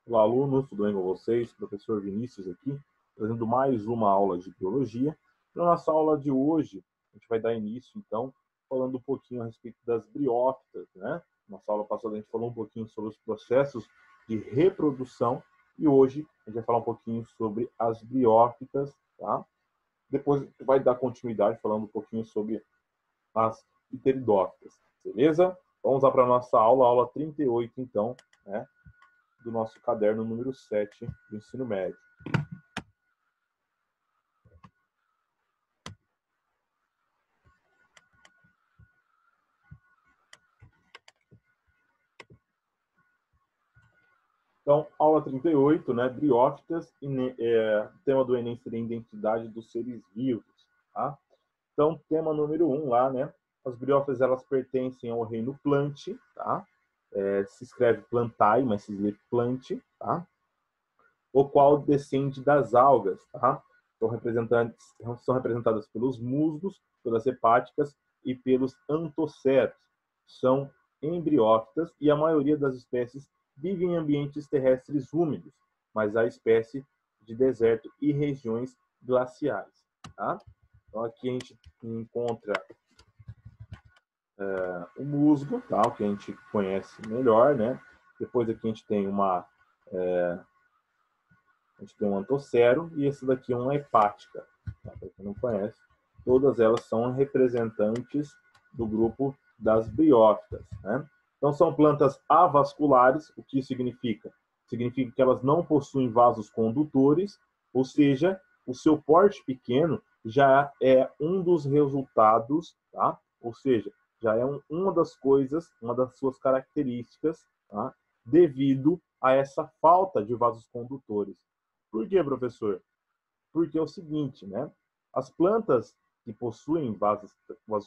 Olá, alunos, tudo bem com vocês? Professor Vinícius aqui, trazendo mais uma aula de biologia. Na nossa aula de hoje, a gente vai dar início, então, falando um pouquinho a respeito das briófitas, né? Nossa aula passada a gente falou um pouquinho sobre os processos de reprodução e hoje a gente vai falar um pouquinho sobre as briófitas, tá? Depois vai dar continuidade falando um pouquinho sobre as pteridófitas, beleza? Vamos lá para a nossa aula 38, então, né? Do nosso caderno número 7 do ensino médio. Então, aula 38, né, briófitas, tema do Enem seria identidade dos seres vivos, tá? Então, tema número 1 lá, né, as briófitas, elas pertencem ao reino Plantae, tá? Se escreve Plantae, mas se lê Plantae, tá? O qual descende das algas, tá? São representadas pelos musgos, pelas hepáticas e pelos antoceros. São embriófitas e a maioria das espécies vive em ambientes terrestres úmidos, mas há espécie de deserto e regiões glaciais, tá? Então aqui a gente encontra o musgo, tá? O que a gente conhece melhor, né? Depois aqui a gente tem um antocero e esse daqui é uma hepática, tá? Para quem não conhece, todas elas são representantes do grupo das briófitas, né? Então são plantas avasculares, o que significa? Significa que elas não possuem vasos condutores, ou seja, o seu porte pequeno já é um dos resultados, tá? Ou seja, já é uma das coisas, uma das suas características, tá? Devido a essa falta de vasos condutores. Por que, professor? Porque é o seguinte, né? As plantas que possuem vasos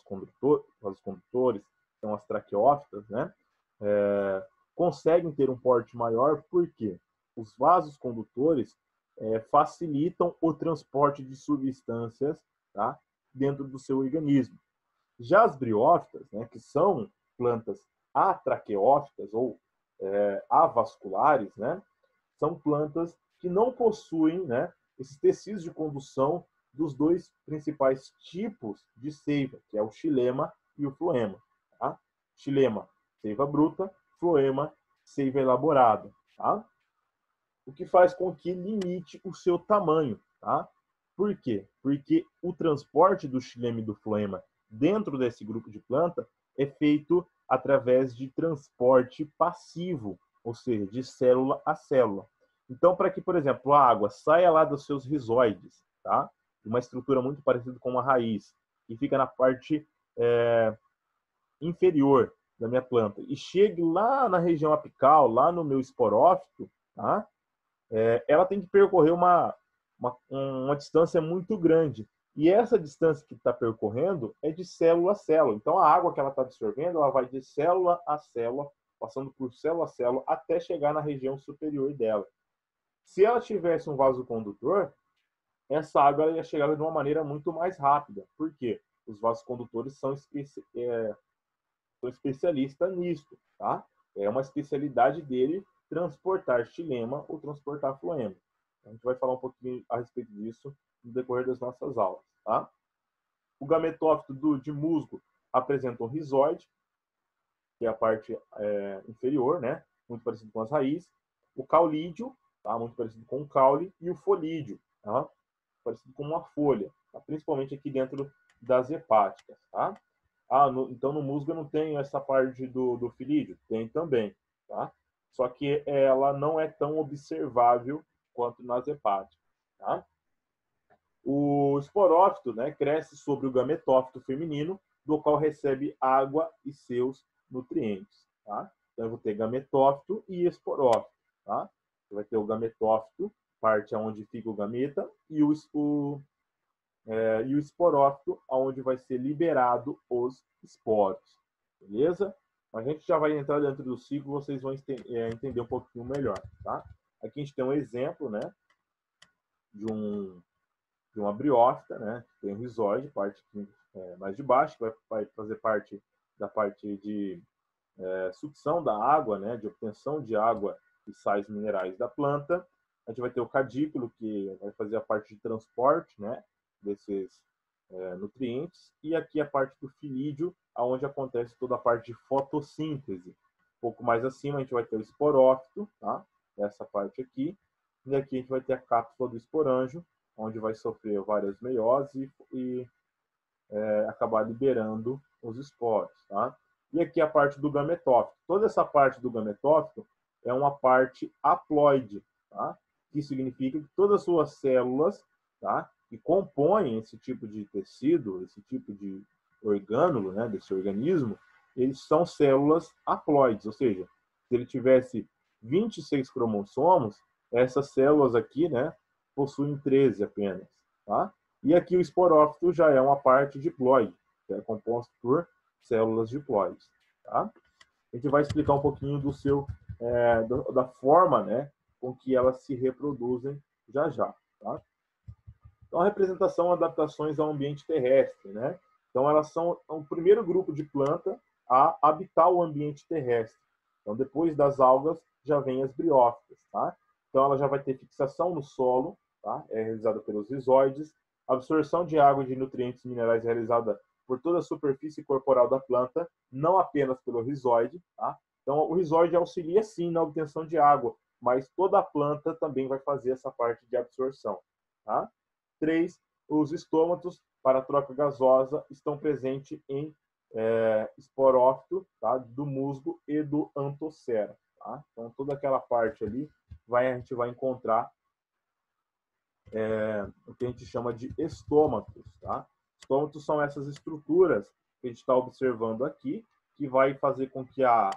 condutores, são as traqueófitas, né? Conseguem ter um porte maior porque os vasos condutores facilitam o transporte de substâncias, tá? Dentro do seu organismo. Já as briófitas, né, que são plantas atraqueófitas ou avasculares, né, são plantas que não possuem, né, esses tecidos de condução dos dois principais tipos de seiva, que é o xilema e o floema. Tá? Xilema, seiva bruta, floema, seiva elaborada. Tá? O que faz com que limite o seu tamanho. Tá? Por quê? Porque o transporte do xilema e do floema dentro desse grupo de planta é feito através de transporte passivo, ou seja, de célula a célula. Então, para que, por exemplo, a água saia lá dos seus rizoides, tá? Uma estrutura muito parecida com uma raiz, que fica na parte inferior da minha planta, e chegue lá na região apical, lá no meu esporófito, tá? Ela tem que percorrer uma distância muito grande. E essa distância que está percorrendo é de célula a célula. Então, a água que ela está absorvendo, ela vai de célula a célula, passando por célula a célula, até chegar na região superior dela. Se ela tivesse um vaso condutor, essa água ia chegar de uma maneira muito mais rápida. Por quê? Os vasos condutores são especialistas nisso, tá? É uma especialidade dele transportar xilema ou transportar floema. A gente vai falar um pouquinho a respeito disso no decorrer das nossas aulas, tá? O gametófito de musgo apresenta um rizóide, que é a parte inferior, né? Muito parecido com as raízes. O caulídeo, tá? Muito parecido com o caule. E o folídeo, tá? Parecido com uma folha, tá? Principalmente aqui dentro das hepáticas, tá? Então no musgo eu não tenho essa parte do filídeo? Tem também, tá? Só que ela não é tão observável quanto nas hepáticas, tá? O esporófito, né, cresce sobre o gametófito feminino, do qual recebe água e seus nutrientes, tá? Então eu vou ter gametófito e esporófito, tá? Você vai ter o gametófito, parte onde fica o gameta, e o esporófito, onde vai ser liberado os esporos, beleza? A gente já vai entrar dentro do ciclo, vocês vão entender um pouquinho melhor, tá? Aqui a gente tem um exemplo, né, de uma briófita, né, que tem um rizóide, parte mais de baixo, que vai fazer parte da parte de sucção da água, né, de obtenção de água e sais minerais da planta. A gente vai ter o cadículo, que vai fazer a parte de transporte, né, desses nutrientes. E aqui a parte do filídeo, onde acontece toda a parte de fotossíntese. Um pouco mais acima a gente vai ter o esporófito, tá? Essa parte aqui. E aqui a gente vai ter a cápsula do esporângio, onde vai sofrer várias meioses e acabar liberando os esporos, tá? E aqui a parte do gametófito. Toda essa parte do gametófito é uma parte haploide, tá? Que significa que todas as suas células, tá, que compõem esse tipo de tecido, esse tipo de orgânulo, né, desse organismo, eles são células haploides, ou seja, se ele tivesse 26 cromossomos, essas células aqui, né, possuem 13 apenas, tá? E aqui o esporófito já é uma parte diploide, que é composto por células diploides, tá? A gente vai explicar um pouquinho da forma, né, com que elas se reproduzem já já, tá? Então, a representação e adaptações ao ambiente terrestre, né? Então, elas são o primeiro grupo de planta a habitar o ambiente terrestre. Então, depois das algas, já vem as briófitas, tá? Então, ela já vai ter fixação no solo, tá? É realizada pelos rizóides. A absorção de água e de nutrientes minerais é realizada por toda a superfície corporal da planta, não apenas pelo rizóide, tá? Então, o rizóide auxilia, sim, na obtenção de água, mas toda a planta também vai fazer essa parte de absorção, tá? 3. Os estômatos para a troca gasosa estão presentes em esporófito, tá? Do musgo e do antocera. Tá? Então, toda aquela parte ali a gente vai encontrar o que a gente chama de estômatos. Tá? Estômatos são essas estruturas que a gente está observando aqui, que vai fazer com que a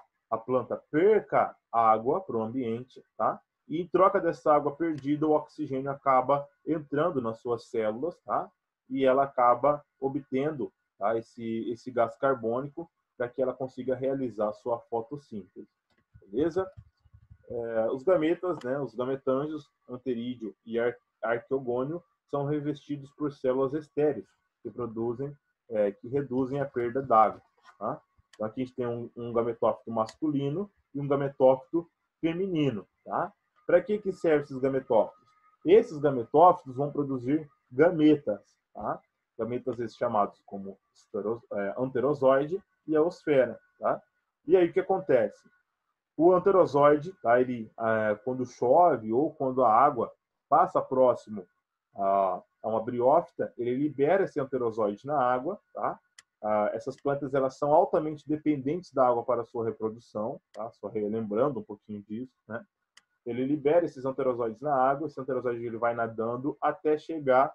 planta perca água para o ambiente, tá? E em troca dessa água perdida, o oxigênio acaba entrando nas suas células, tá? E ela acaba obtendo, tá, esse gás carbônico para que ela consiga realizar a sua fotossíntese. Beleza? Os gametas, né, os gametângios, anterídeo e arqueogônio, são revestidos por células estéreis, que reduzem a perda d'água. Tá? Então, aqui a gente tem um gametófito masculino e um gametófito feminino. Tá? Para que servem esses gametófitos? Esses gametófitos vão produzir gametas. Tá? Gametas esses chamados como anterozoide e a osfera. Tá? E aí o que acontece? O anterozoide, tá? Ele, quando chove ou quando a água passa próximo a uma briófita, ele libera esse anterozoide na água. Tá? Essas plantas elas são altamente dependentes da água para a sua reprodução, tá? Só relembrando um pouquinho disso, né? Ele libera esses anterozoides na água, esse anterozoide ele vai nadando até chegar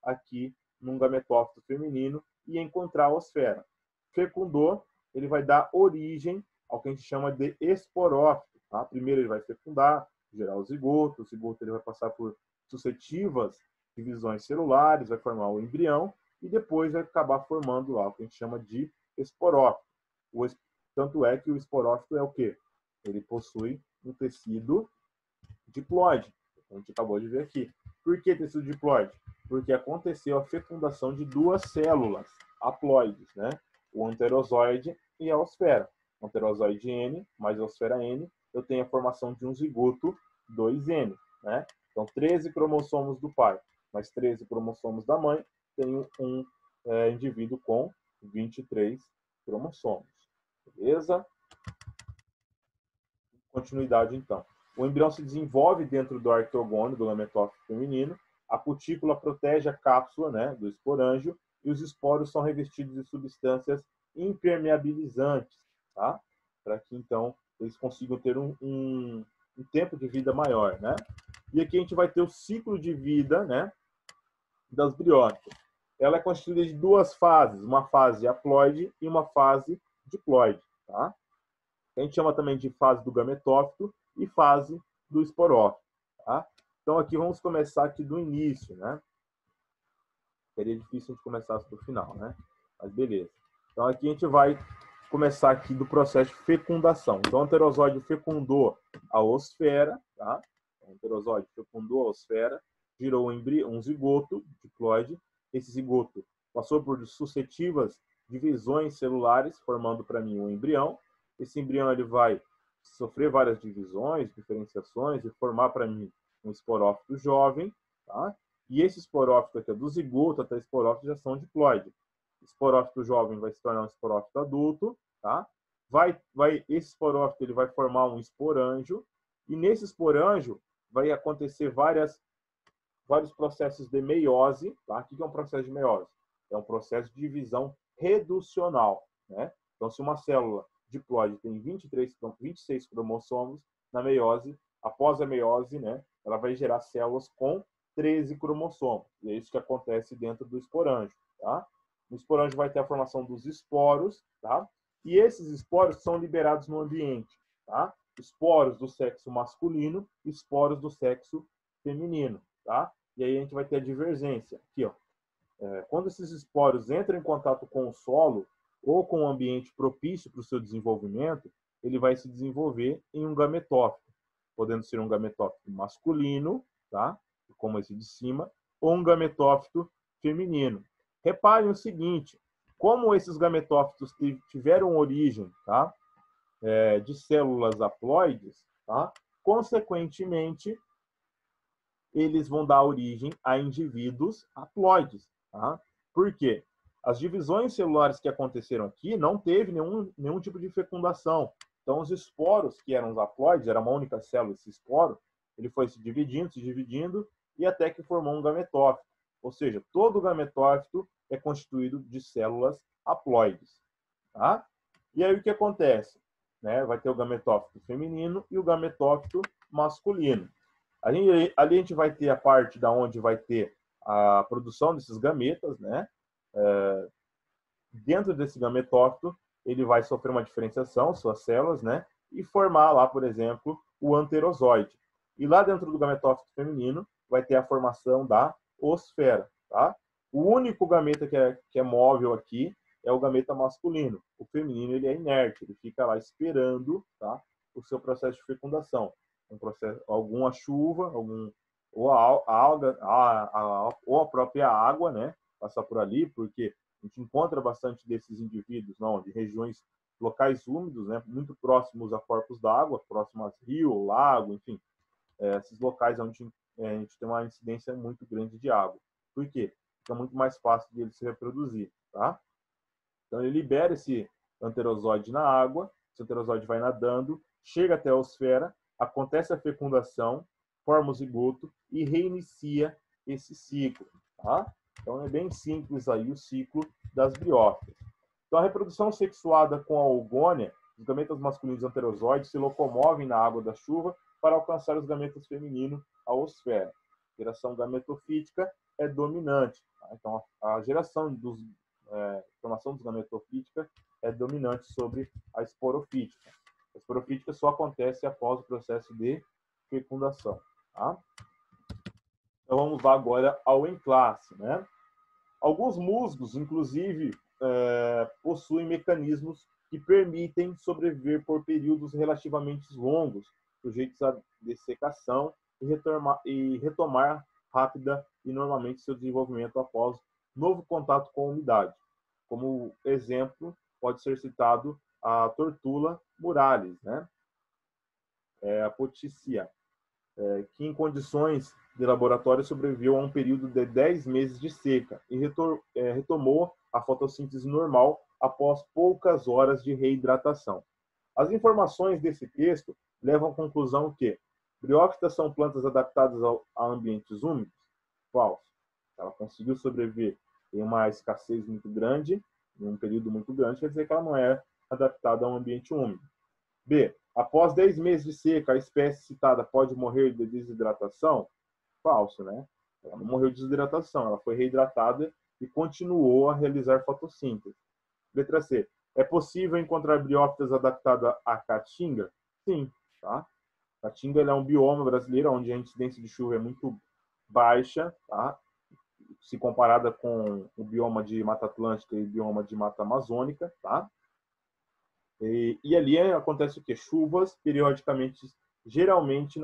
aqui num gametófito feminino e encontrar a osfera. Fecundou, ele vai dar origem ao que a gente chama de esporófito. Tá? Primeiro ele vai fecundar, gerar o zigoto ele vai passar por sucessivas divisões celulares, vai formar o embrião e depois vai acabar formando lá o que a gente chama de esporófito. Tanto é que o esporófito é o quê? Ele possui um tecido diploide, a gente acabou de ver aqui. Por que tecido diploide? Porque aconteceu a fecundação de duas células haploides, né? O anterozoide e a osfera. Anterozoide N mais a osfera N, eu tenho a formação de um zigoto 2N, né? Então, 13 cromossomos do pai mais 13 cromossomos da mãe, tenho um indivíduo com 23 cromossomos. Beleza? Continuidade, então. O embrião se desenvolve dentro do arqueogônio do gametófito feminino, a cutícula protege a cápsula, né, do esporângio e os esporos são revestidos de substâncias impermeabilizantes, tá? Para que, então, eles consigam ter um tempo de vida maior, né? E aqui a gente vai ter o ciclo de vida, né, das briófitas. Ela é constituída de duas fases, uma fase haploide e uma fase diploide, tá? A gente chama também de fase do gametófito e fase do esporófito. Tá? Então, aqui vamos começar aqui do início, né? Seria difícil a gente começar do final, né? Mas beleza. Então, aqui a gente vai começar aqui do processo de fecundação. Então, o anterozoide fecundou a osfera, tá? O anterozoide fecundou a osfera, gerou um zigoto diploide. Esse zigoto passou por sucessivas divisões celulares, formando para mim um embrião. Esse embrião ele vai sofrer várias divisões, diferenciações e formar para mim um esporófito jovem, tá? E esse esporófito aqui, do zigoto até esporófito, já são diploide. Esporófito jovem vai se tornar um esporófito adulto, tá? Esse esporófito ele vai formar um esporângio, e nesse esporângio vai acontecer vários processos de meiose, tá? O que é um processo de meiose? É um processo de divisão reducional, né? Então, se uma célula diploide tem 26 cromossomos, na meiose, após a meiose, né, ela vai gerar células com 13 cromossomos. E é isso que acontece dentro do esporângio, tá? No esporângio vai ter a formação dos esporos, tá? E esses esporos são liberados no ambiente, tá? Esporos do sexo masculino e esporos do sexo feminino, tá? E aí a gente vai ter a divergência. Aqui, ó. Quando esses esporos entram em contato com o solo ou com o ambiente propício para o seu desenvolvimento, ele vai se desenvolver em um gametófito, podendo ser um gametófito masculino, tá? Como esse de cima, ou um gametófito feminino. Reparem o seguinte, como esses gametófitos tiveram origem, tá? De células haploides, tá? Consequentemente, eles vão dar origem a indivíduos haploides. Tá? Por quê? As divisões celulares que aconteceram aqui não teve nenhum tipo de fecundação. Então, os esporos, que eram os haploides, era uma única célula esse esporo, ele foi se dividindo, e até que formou um gametófito. Ou seja, todo gametófito é constituído de células haploides. Tá? E aí o que acontece? Né? Vai ter o gametófito feminino e o gametófito masculino. Ali a gente vai ter a parte da onde vai ter a produção desses gametas, né? Dentro desse gametófito, ele vai sofrer uma diferenciação, suas células, né? E formar lá, por exemplo, o anterozoide. E lá dentro do gametófito feminino, vai ter a formação da osfera, tá? O único gameta que é móvel aqui é o gameta masculino. O feminino, ele é inerte, ele fica lá esperando, tá? O seu processo de fecundação. Alguma chuva, ou a alga, ou a própria água, né? Passar por ali, porque a gente encontra bastante desses indivíduos não, de regiões, locais úmidos, né? Muito próximos a corpos d'água, próximos a rio, lago, enfim. Esses locais onde a gente tem uma incidência muito grande de água. Por quê? Fica muito mais fácil de ele se reproduzir, tá? Então, ele libera esse anterozoide na água, esse anterozoide vai nadando, chega até a osfera, acontece a fecundação, forma o zigoto e reinicia esse ciclo. Tá? Então, é bem simples aí o ciclo das briófitas. Então, a reprodução sexuada com a oogônia, os gametas masculinos anterozoides se locomovem na água da chuva para alcançar os gametas femininos, a osfera. A geração gametofítica é dominante. Tá? Então, a formação dos gametofítica é dominante sobre a esporofítica. A esporofítica só acontece após o processo de fecundação. Tá? Então vamos lá agora ao enclasse. Né? Alguns musgos, inclusive, possuem mecanismos que permitem sobreviver por períodos relativamente longos, sujeitos à dessecação e retomar rápida e normalmente seu desenvolvimento após novo contato com a umidade. Como exemplo, pode ser citado a Tortula muralis, né? A Poticia, que em condições de laboratório sobreviveu a um período de 10 meses de seca e retomou a fotossíntese normal após poucas horas de reidratação. As informações desse texto levam à conclusão que briófitas são plantas adaptadas a ambientes úmidos? Falso. Ela conseguiu sobreviver em uma escassez muito grande, em um período muito grande, quer dizer que ela não é adaptada a um ambiente úmido. B. Após 10 meses de seca, a espécie citada pode morrer de desidratação? Falso, né? Ela não morreu de desidratação, ela foi reidratada e continuou a realizar fotossíntese. Letra C. É possível encontrar briófitas adaptadas à caatinga? Sim, tá? A caatinga é um bioma brasileiro onde a incidência de chuva é muito baixa, tá? Se comparada com o bioma de Mata Atlântica e o bioma de Mata Amazônica, tá? E ali acontece o quê? Chuvas periodicamente, geralmente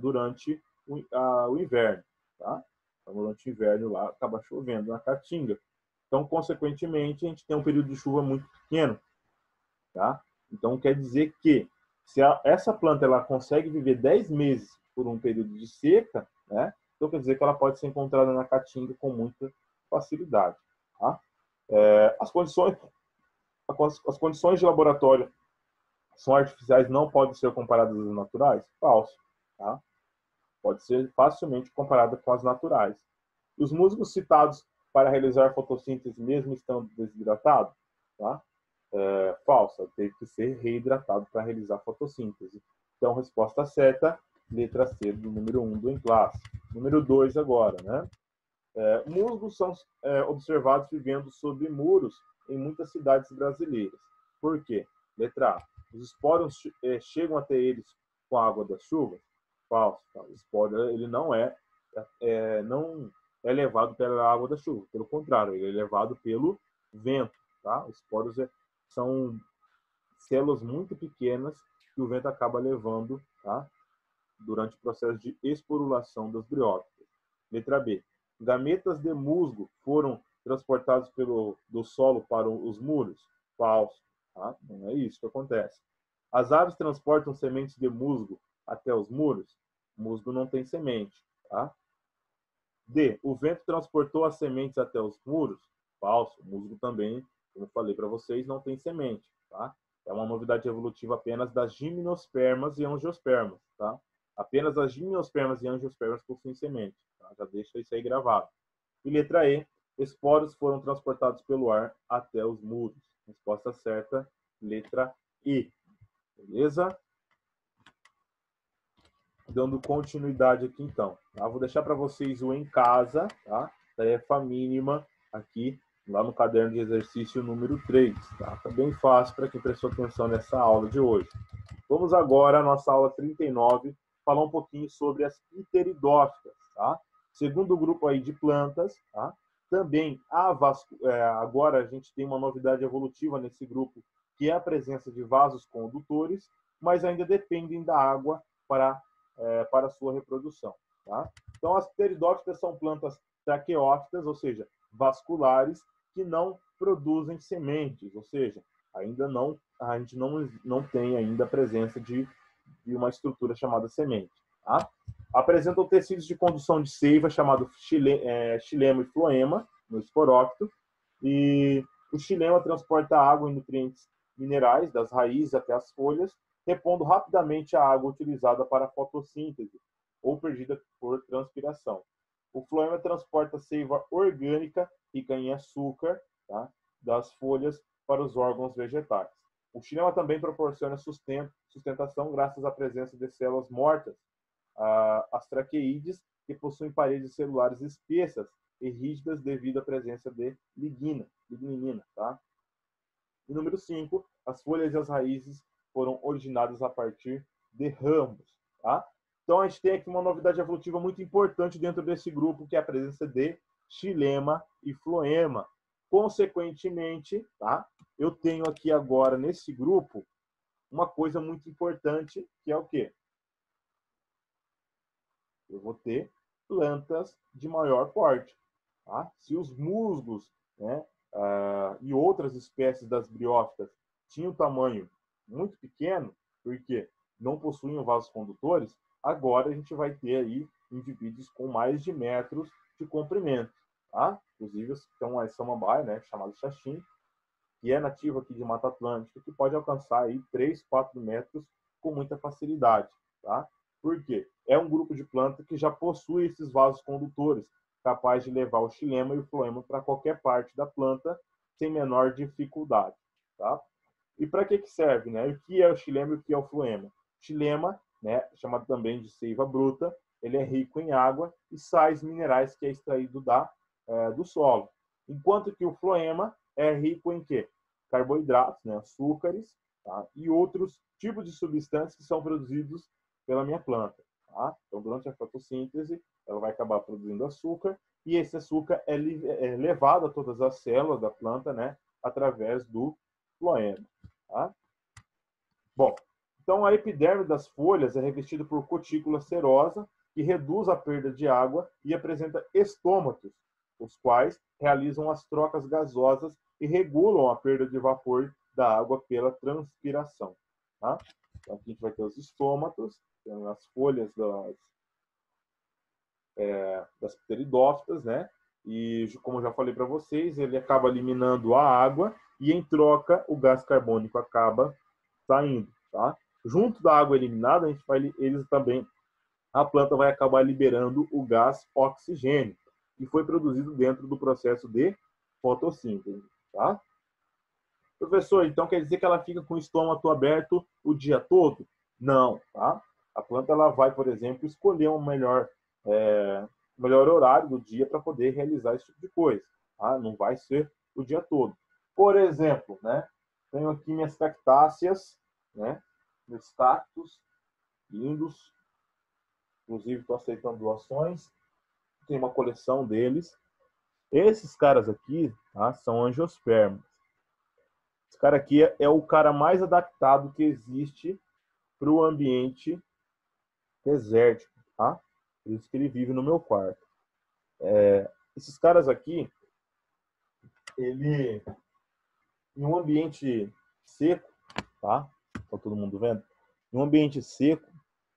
durante o inverno, tá? Então, durante o inverno lá acaba chovendo na Caatinga. Então, consequentemente, a gente tem um período de chuva muito pequeno, tá? Então, quer dizer que Se essa planta ela consegue viver 10 meses por um período de seca, né? Então quer dizer que ela pode ser encontrada na caatinga com muita facilidade. Tá? As condições de laboratório são artificiais, não podem ser comparadas às naturais? Falso. Tá? Pode ser facilmente comparada com as naturais. Os musgos citados para realizar fotossíntese mesmo estando desidratados? Tá? Falsa, teve que ser reidratado para realizar fotossíntese. Então, resposta certa, letra C do número 1 do em classe. Número 2 agora, né? Musgos são observados vivendo sob muros em muitas cidades brasileiras. Por quê? Letra A. Os esporos chegam até eles com a água das chuvas? Falso. Tá? O esporo ele não é levado pela água da chuva. Pelo contrário, ele é levado pelo vento. Tá? Os esporos são células muito pequenas que o vento acaba levando, tá? Durante o processo de esporulação das briófitas. Letra B. Gametas de musgo foram transportados do solo para os muros? Falso. Tá? Não é isso que acontece. As aves transportam sementes de musgo até os muros? O musgo não tem semente. Tá? D. O vento transportou as sementes até os muros? Falso. O musgo também, como falei para vocês, não tem semente. Tá? É uma novidade evolutiva apenas das gimnospermas e angiospermas. Tá? Apenas as gimnospermas e angiospermas possuem semente. Tá? Já deixa isso aí gravado. E letra E. Esporos foram transportados pelo ar até os muros. Resposta certa, letra E. Beleza? Dando continuidade aqui, então. Tá? Vou deixar para vocês o em casa, tá? Tarefa mínima aqui, lá no caderno de exercício número 3. Tá? Tá bem fácil para quem prestou atenção nessa aula de hoje. Vamos agora à nossa aula 39, falar um pouquinho sobre as pteridófitas. Tá? Segundo grupo aí de plantas, tá? Também agora a gente tem uma novidade evolutiva nesse grupo, que é a presença de vasos condutores, mas ainda dependem da água para a sua reprodução. Tá? Então, as pteridófitas são plantas traqueófitas, ou seja, vasculares, que não produzem sementes, ou seja, a gente não tem ainda a presença de uma estrutura chamada semente. Tá? Apresentam tecidos de condução de seiva chamado xilema e floema no esporófito, e o xilema transporta água e nutrientes minerais das raízes até as folhas, repondo rapidamente a água utilizada para a fotossíntese ou perdida por transpiração. O floema transporta seiva orgânica rica em açúcar, tá, das folhas para os órgãos vegetais. O xilema também proporciona sustentação graças à presença de células mortas, as traqueídeas, que possuem paredes celulares espessas e rígidas devido à presença de lignina. Tá? E número 5, as folhas e as raízes foram originadas a partir de ramos. Tá? Então, a gente tem aqui uma novidade evolutiva muito importante dentro desse grupo, que é a presença de xilema e floema. Consequentemente, tá? Eu tenho aqui agora, nesse grupo, uma coisa muito importante, que é o quê? Eu vou ter plantas de maior porte. Tá? Se os musgos, né, e outras espécies das briófitas tinham tamanho muito pequeno, porque não possuíam vasos condutores, agora a gente vai ter aí indivíduos com mais de metros de comprimento. Tá? Inclusive, tem uma samambaia, né, chamada xaxim, que é nativa aqui de Mata Atlântica, que pode alcançar aí 3, 4 metros com muita facilidade. Tá? Por quê? É um grupo de planta que já possui esses vasos condutores, capaz de levar o xilema e o floema para qualquer parte da planta sem menor dificuldade. Tá? E para que serve? Né? O que é o xilema e o que é o floema? O xilema, né, chamado também de seiva bruta, ele é rico em água e sais minerais que é extraído do solo. Enquanto que o floema é rico em quê? Carboidratos, né, açúcares, tá? E outros tipos de substâncias que são produzidos pela minha planta. Tá? Então, durante a fotossíntese, ela vai acabar produzindo açúcar, e esse açúcar é levado a todas as células da planta, né, através do floema. Tá? Bom, então a epiderme das folhas é revestida por cutícula serosa, que reduz a perda de água e apresenta estômatos, os quais realizam as trocas gasosas e regulam a perda de vapor da água pela transpiração. Tá? Então, aqui a gente vai ter os estômatos, as folhas das pteridófitas, né? E, como eu já falei para vocês, ele acaba eliminando a água e, em troca, o gás carbônico acaba saindo, tá? Junto da água eliminada, a planta vai acabar liberando o gás oxigênio, que foi produzido dentro do processo de fotossíntese, tá? Professor, então quer dizer que ela fica com o estômago aberto o dia todo? Não, tá? A planta ela vai, por exemplo, escolher um melhor horário do dia para poder realizar esse tipo de coisa, tá? Não vai ser o dia todo. Por exemplo, né? Tenho aqui minhas cactáceas, né? Meus cactos lindos, inclusive estou aceitando doações. Tem uma coleção deles. Esses caras aqui, tá? São angiospermas. Esse cara aqui é o cara mais adaptado que existe para o ambiente desértico, tá? Por isso que ele vive no meu quarto. Esses caras aqui, ele em um ambiente seco, tá? Tá todo mundo vendo? Em um ambiente seco,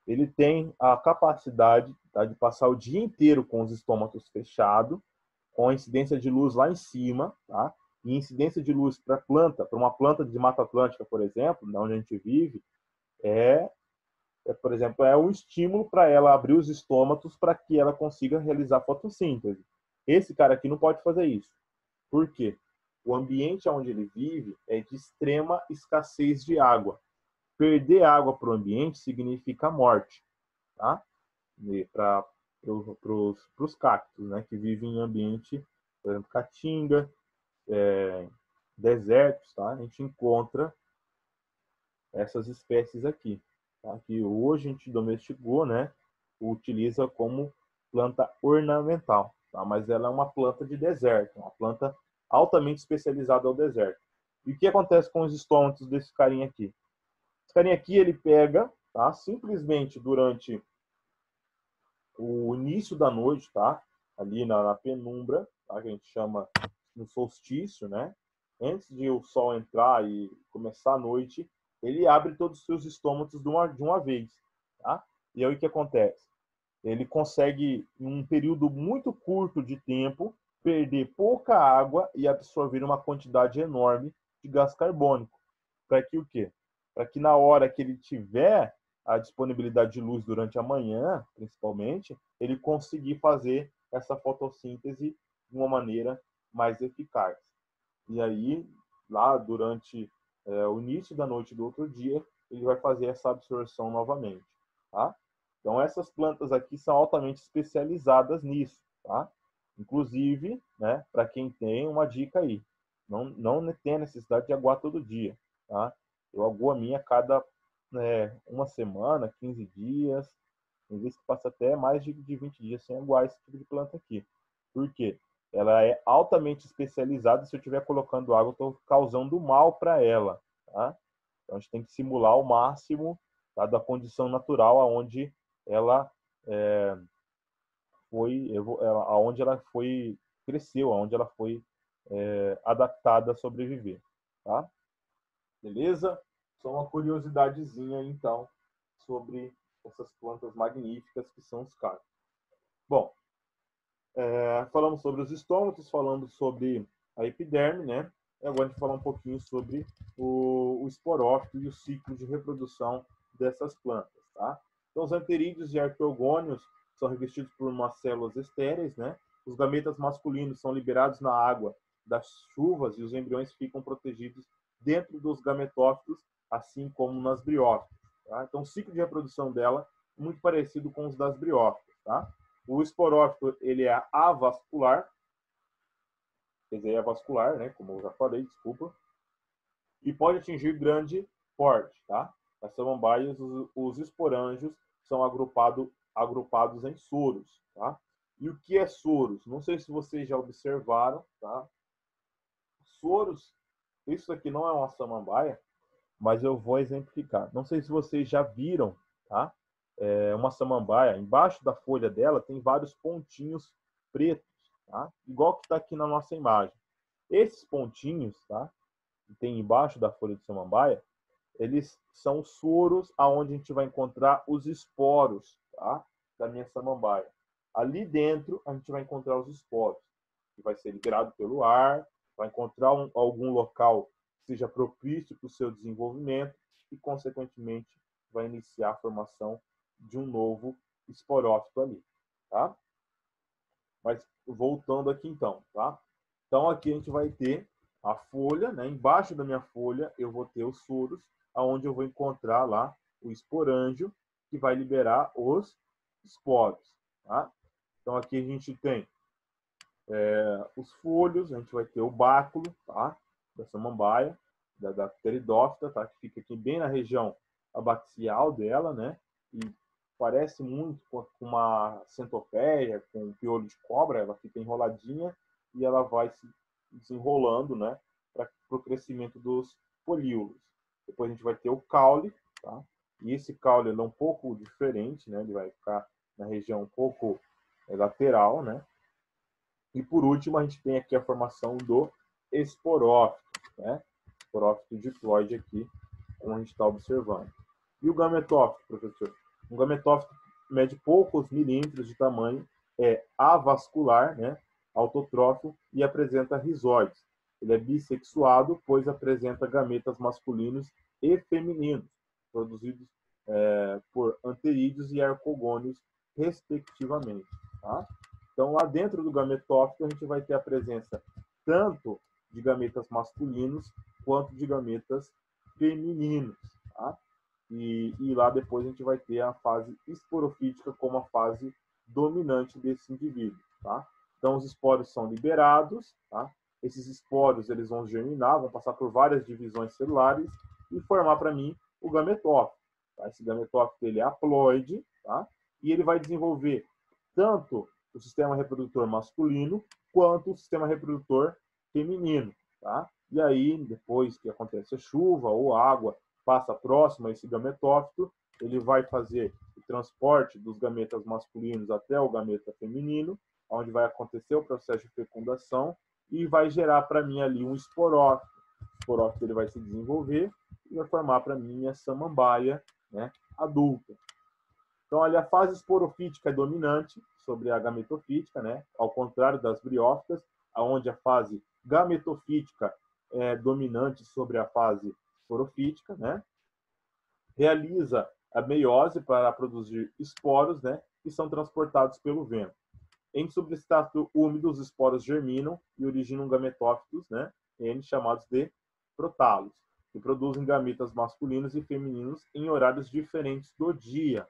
ele tem a capacidade, tá, de passar o dia inteiro com os estômatos fechados, com a incidência de luz lá em cima, tá? E incidência de luz para uma planta de Mata Atlântica, por exemplo, onde a gente vive, por exemplo, é um estímulo para ela abrir os estômatos para que ela consiga realizar fotossíntese. Esse cara aqui não pode fazer isso. Por quê? O ambiente onde ele vive é de extrema escassez de água. Perder água para o ambiente significa morte, tá? Para os cactos, né, que vivem em ambiente, por exemplo, caatinga, desertos, tá? A gente encontra essas espécies aqui, tá? Que hoje a gente domesticou, né? Utiliza como planta ornamental, tá? Mas ela é uma planta de deserto, uma planta altamente especializada ao deserto. E o que acontece com os estômatos desse carinha aqui? Esse carinha aqui, ele pega, tá? Simplesmente durante o início da noite, tá? Ali na penumbra, tá? Que a gente chama no solstício, né? Antes de o sol entrar e começar a noite, ele abre todos os seus estômatos de uma vez, tá? E aí o que acontece? Ele consegue, em um período muito curto de tempo, perder pouca água e absorver uma quantidade enorme de gás carbônico. Para que o quê? Para que na hora que ele tiver a disponibilidade de luz durante a manhã, principalmente, ele conseguir fazer essa fotossíntese de uma maneira mais eficaz. E aí, lá durante o início da noite do outro dia, ele vai fazer essa absorção novamente, tá? Então, essas plantas aqui são altamente especializadas nisso, tá? Inclusive, né, para quem tem uma dica aí, não tem a necessidade de aguar todo dia, tá? Eu aguo a minha a cada uma semana, 15 dias, tem vezes que passa até mais de 20 dias sem aguar esse tipo de planta aqui. Por quê? Ela é altamente especializada. Se eu estiver colocando água, eu estou causando mal para ela, tá? Então a gente tem que simular ao máximo, tá, da condição natural aonde ela aonde ela foi cresceu, aonde ela foi adaptada a sobreviver, tá? Beleza? Só uma curiosidadezinha então sobre essas plantas magníficas que são os cactos. Bom, falamos sobre os estômatos, falamos sobre a epiderme, né? E agora a gente vai falar um pouquinho sobre o esporófito e o ciclo de reprodução dessas plantas, tá? Então, os anterídeos e arqueogônios são revestidos por umas células estéreis, né? Os gametas masculinos são liberados na água das chuvas e os embriões ficam protegidos dentro dos gametófitos, assim como nas briófitas, tá? Então, o ciclo de reprodução dela é muito parecido com os das briófitas, tá? O esporófito, ele é avascular, quer dizer, é vascular, né? Como eu já falei, desculpa. E pode atingir grande porte, tá? Nas samambaias, os esporângios são agrupados em soros, tá? E o que é soros? Não sei se vocês já observaram, tá? Soros, isso aqui não é uma samambaia, mas eu vou exemplificar. Não sei se vocês já viram, tá? Uma samambaia, embaixo da folha dela tem vários pontinhos pretos, tá? Igual que está aqui na nossa imagem. Esses pontinhos, tá, que tem embaixo da folha de samambaia, eles são soros aonde a gente vai encontrar os esporos, tá? Da minha samambaia. Ali dentro, a gente vai encontrar os esporos, que vai ser liberado pelo ar, vai encontrar algum local que seja propício para o seu desenvolvimento e, consequentemente, vai iniciar a formação de um novo esporófito ali, tá? Mas voltando aqui então, tá? Então aqui a gente vai ter a folha, né? Embaixo da minha folha eu vou ter os soros, aonde eu vou encontrar lá o esporângio, que vai liberar os esporos, tá? Então aqui a gente tem os folhos, a gente vai ter o báculo, tá? Da samambaia, da pteridófita, tá? Que fica aqui bem na região abaxial dela, né? E parece muito com uma centopeia, com um piolho de cobra, ela fica enroladinha e ela vai se desenrolando, né? Para o crescimento dos folíolos. Depois a gente vai ter o caule, tá? E esse caule é um pouco diferente, né? Ele vai ficar na região um pouco lateral, né? E por último, a gente tem aqui a formação do esporófito, né? Esporófito diploide aqui, como a gente está observando. E o gametófito, professor? Um gametófito mede poucos milímetros de tamanho, é avascular, né? Autotrófilo e apresenta rizóides. Ele é bissexuado, pois apresenta gametas masculinos e femininos, produzidos por anterídeos e arcogônios, respectivamente. Tá? Então, lá dentro do gametófito, a gente vai ter a presença tanto de gametas masculinos quanto de gametas femininos. Tá? E lá depois a gente vai ter a fase esporofítica como a fase dominante desse indivíduo. Tá? Então, os esporos são liberados. Tá? Esses esporos eles vão germinar, vão passar por várias divisões celulares e formar para mim o gametófito. Tá? Esse gametófito ele é haploide, tá? E ele vai desenvolver tanto o sistema reprodutor masculino quanto o sistema reprodutor feminino. Tá? E aí, depois que acontece a chuva ou água, passa próximo a esse gametófito, ele vai fazer o transporte dos gametas masculinos até o gameta feminino, onde vai acontecer o processo de fecundação e vai gerar para mim ali um esporófito. O esporófito ele vai se desenvolver e vai formar para mim a samambaia, né, adulta. Então, ali a fase esporofítica é dominante sobre a gametofítica, né, ao contrário das briófitas, onde a fase gametofítica é dominante sobre a fase esporofítica, né, realiza a meiose para produzir esporos, né, que são transportados pelo vento. Em substrato úmido, os esporos germinam e originam gametófitos, né, chamados de protalos, que produzem gametas masculinos e femininos em horários diferentes do dia.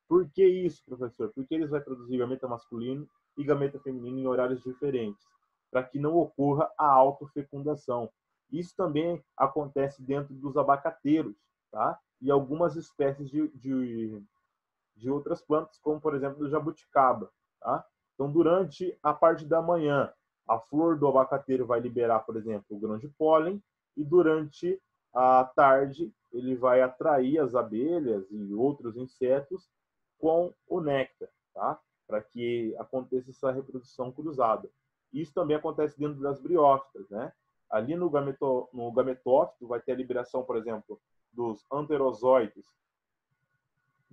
Por que isso, professor? Porque eles vão produzir gameta masculino e gameta feminino em horários diferentes, para que não ocorra a autofecundação. Isso também acontece dentro dos abacateiros, tá? E algumas espécies de outras plantas, como, por exemplo, do jabuticaba, tá? Então, durante a parte da manhã, a flor do abacateiro vai liberar, por exemplo, o grão de pólen, e durante a tarde ele vai atrair as abelhas e outros insetos com o néctar, tá? Para que aconteça essa reprodução cruzada. Isso também acontece dentro das briófitas, né? Ali no gametófito vai ter a liberação, por exemplo, dos anterozoides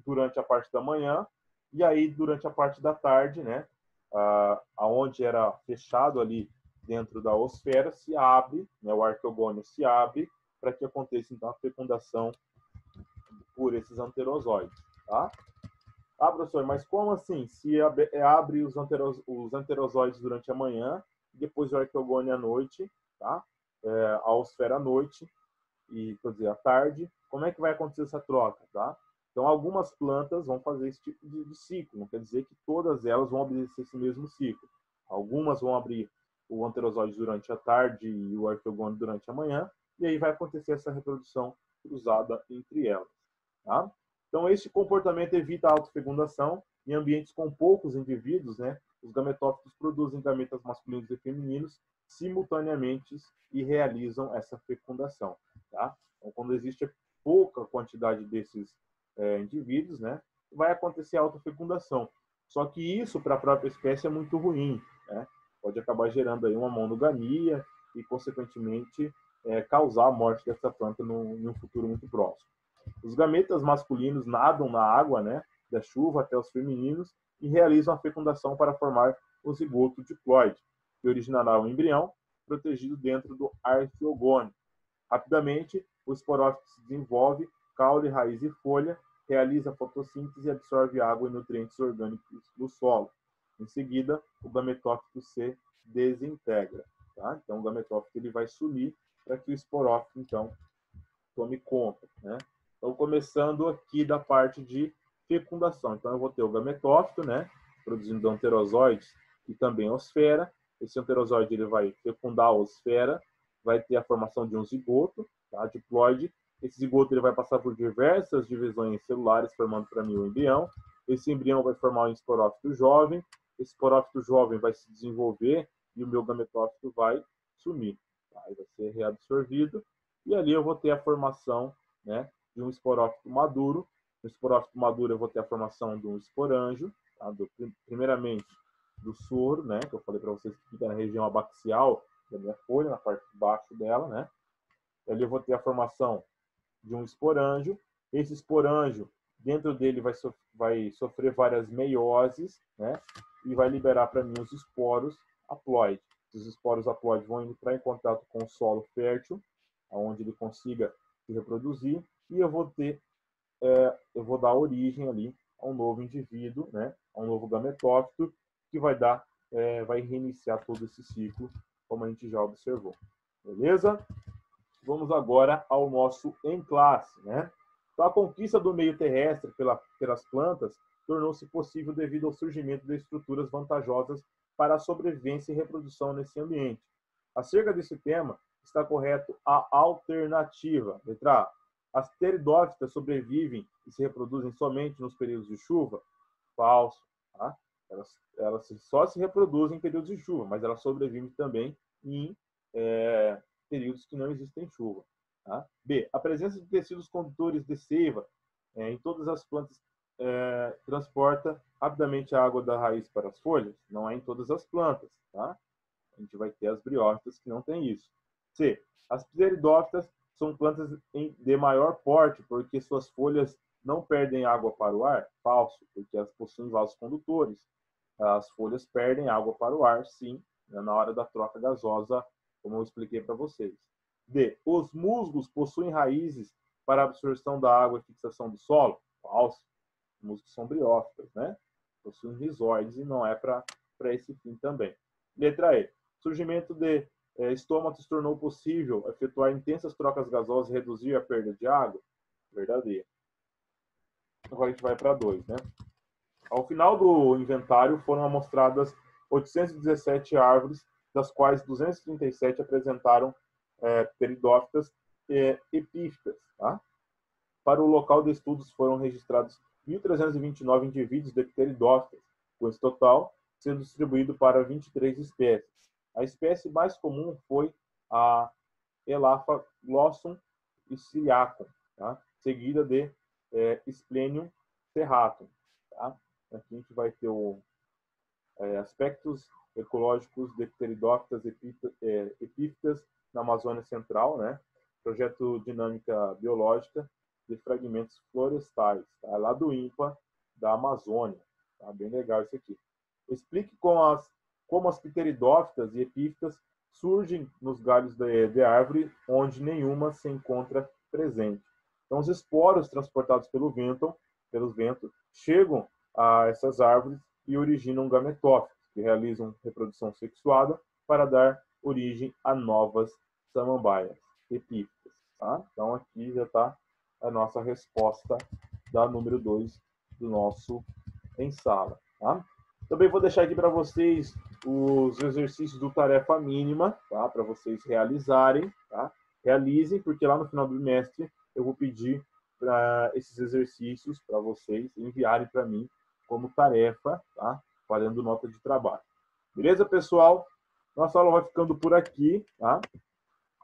durante a parte da manhã, e aí durante a parte da tarde, né, aonde era fechado ali dentro da osfera, se abre, né, o arqueogônio se abre para que aconteça então a fecundação por esses anterozoides, tá? Ah, professor, mas como assim? Se abre os anterozoides durante a manhã, depois o arqueogônio à noite, tá? A osfera à noite, e, quer dizer, à tarde, como é que vai acontecer essa troca, tá? Então, algumas plantas vão fazer esse tipo de ciclo, não quer dizer que todas elas vão obedecer esse mesmo ciclo. Algumas vão abrir o anterozoide durante a tarde e o arqueogônio durante a manhã, e aí vai acontecer essa reprodução cruzada entre elas, tá? Então, esse comportamento evita a autofecundação em ambientes com poucos indivíduos, né? Os gametófitos produzem gametas masculinos e femininos simultaneamente e realizam essa fecundação, tá? Então, quando existe pouca quantidade desses indivíduos, né, vai acontecer a autofecundação. Só que isso, para a própria espécie, é muito ruim, né? Pode acabar gerando aí uma monogamia e, consequentemente, causar a morte dessa planta em um futuro muito próximo. Os gametas masculinos nadam na água, né, da chuva até os femininos e realizam a fecundação para formar o zigoto diploide, que originará o embrião protegido dentro do arqueogônio. Rapidamente, o esporófito se desenvolve, caule, raiz e folha, realiza fotossíntese e absorve água e nutrientes orgânicos do solo. Em seguida, o gametófito se desintegra. Tá? Então, o gametófito ele vai sumir para que o esporófito, então, tome conta. Né? Então, começando aqui da parte de fecundação. Então, eu vou ter o gametófito, né, produzindo anterozoides e também osfera. Esse anterozoide ele vai fecundar a osfera, vai ter a formação de um zigoto, tá, diploide. Esse zigoto ele vai passar por diversas divisões celulares, formando para mim o embrião. Esse embrião vai formar um esporófito jovem. Esse esporófito jovem vai se desenvolver e o meu gametófito vai sumir. Tá? Vai ser reabsorvido. E ali eu vou ter a formação, né, de um esporófito maduro. No esporófito maduro eu vou ter a formação de um esporângio, tá? Primeiramente do soro, né, que eu falei para vocês que fica na região abaxial da minha folha, na parte de baixo dela, né. Ali eu vou ter a formação de um esporângio. Esse esporângio, dentro dele vai sofrer várias meioses, né, e vai liberar para mim os esporos haploides. Os esporos haploides vão entrar em contato com o solo fértil, onde ele consiga se reproduzir, e eu vou dar origem ali a um novo indivíduo, né, a um novo gametófito, que vai reiniciar todo esse ciclo, como a gente já observou. Beleza? Vamos agora ao nosso em classe, né? Então, a conquista do meio terrestre pelas plantas tornou-se possível devido ao surgimento de estruturas vantajosas para a sobrevivência e reprodução nesse ambiente. Acerca desse tema, está correto a alternativa. Letra A. As pteridófitas sobrevivem e se reproduzem somente nos períodos de chuva? Falso. Tá? Elas só se reproduzem em períodos de chuva, mas elas sobrevivem também em períodos que não existem chuva. Tá? B. A presença de tecidos condutores de seiva em todas as plantas transporta rapidamente a água da raiz para as folhas? Não é em todas as plantas. Tá? A gente vai ter as briófitas que não tem isso. C. As pteridófitas são plantas de maior porte porque suas folhas não perdem água para o ar? Falso, porque elas possuem vasos condutores. As folhas perdem água para o ar, sim, na hora da troca gasosa, como eu expliquei para vocês. D. Os musgos possuem raízes para absorção da água e fixação do solo? Falso. Os musgos são briófitas, né? Possuem rizóides e não é para esse fim também. Letra E. Surgimento de estômatos tornou possível efetuar intensas trocas gasosas e reduzir a perda de água? Verdadeiro. Agora a gente vai para 2, né? Ao final do inventário foram amostradas 817 árvores, das quais 237 apresentaram pteridófitas epífitas. Tá? Para o local de estudos foram registrados 1.329 indivíduos de pteridófitas, com esse total sendo distribuído para 23 espécies. A espécie mais comum foi a Elaphaglossum iciliacum, tá? Seguida de Splenium serratum. Tá? Aqui a gente vai ter aspectos ecológicos de pteridófitas epífitas na Amazônia Central, né? Projeto Dinâmica Biológica de Fragmentos Florestais, tá? Lá do INPA da Amazônia. Tá? Bem legal isso aqui. Explique como as pteridófitas e epífitas surgem nos galhos de árvore onde nenhuma se encontra presente. Então, os esporos transportados pelos ventos chegam a essas árvores e originam gametófitos, que realizam reprodução sexuada para dar origem a novas samambaias epífitas. Tá? Então, aqui já está a nossa resposta da número 2 do nosso em sala. Tá? Também vou deixar aqui para vocês os exercícios do tarefa mínima, tá? Para vocês realizarem. Tá? Realizem, porque lá no final do bimestre eu vou pedir para esses exercícios para vocês enviarem para mim como tarefa, tá? Fazendo nota de trabalho. Beleza, pessoal? Nossa aula vai ficando por aqui. Tá?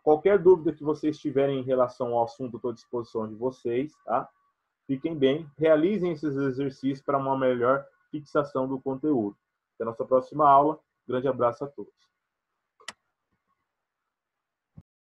Qualquer dúvida que vocês tiverem em relação ao assunto, estou à disposição de vocês. Tá? Fiquem bem, realizem esses exercícios para uma melhor fixação do conteúdo. Até a nossa próxima aula. Grande abraço a todos.